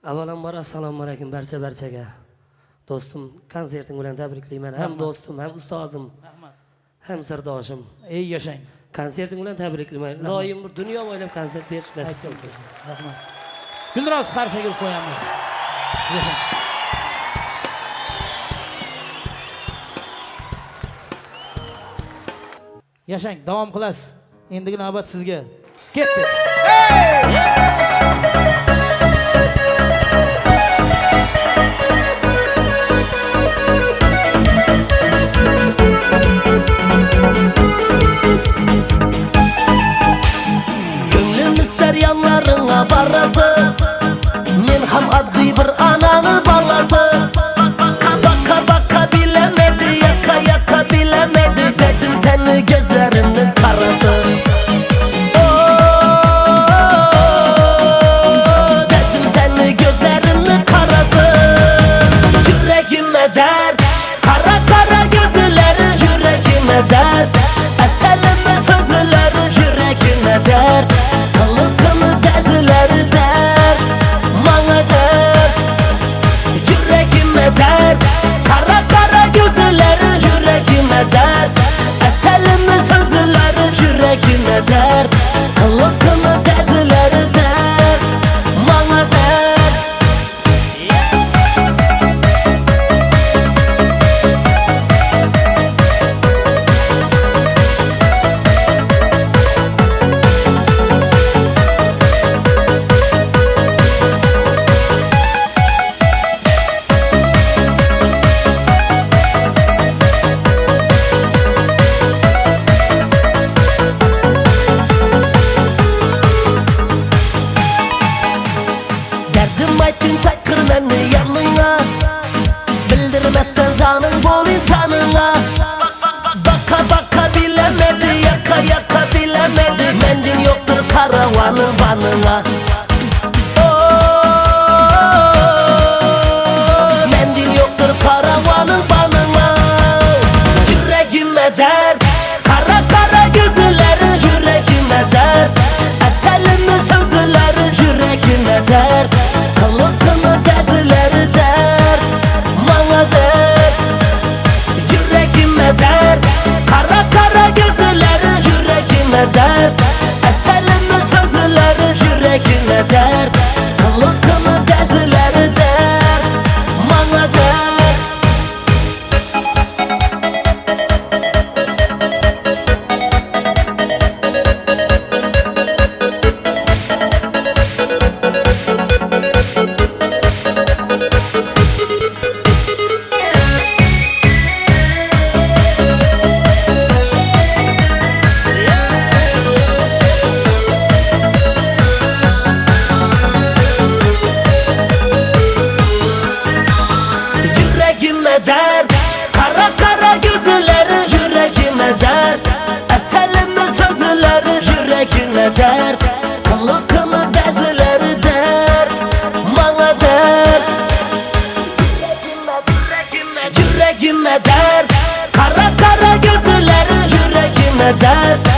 Avvalambor assalomu alaykum barchaga. Do'stim, konserting bilan tabriklayman. Ham do'stim, ham ustozim, ham sirdoshim. Ey yashang. Konserting bilan tabriklayman. Loyim bir dunyo bo'ylab konsert berish nasib qilsin. Rahmat. Guldiroz qarsaga qo'yamiz. Yashang. Yashang, davom qilasiz. Endigi navbat sizga. Ketdi. Gönlüm ister yanlarına barası, men ham adli bir ananı balası. Baka bilemedi, yaka bilemedi, dedim seni gözlerinin karası. Dedim seni gözlerinin karası. Yüreğime dert, kara gözleri yüreğime dert. Eselime sözleri yüreğime dert. Kılıkını dezileri dert, bana dert. Yüreğime dert, kara gözleri yüreğime dert. Eselime sözleri yüreğime dert. Kılıkını dezileri dert, bana dert. Derdim aytın çakır beni yanına, bildirmezden canın bolin canına. Baka bilemedi, yaka bilemedi, mendin yoktur karavanın vanına. Mendin yoktur karavanın vanına. Yüreğime dert, kara gözleri yüreğime dert. Eselime sözleri yüreğime dert. Kılıkını dezileri dert, bana dert. Yüreğime dert, kara gözleri yüreğime dert. Eselime sözleri yüreğime dert. Kılıkını dezileri dert, bana dert. Yüreğime dert, kara gözleri yüreğime dert. Eselime sözleri yüreğime dert. Kılıkını dezileri dert, bana dert. Yüreğime dert, kara gözleri yüreğime dert.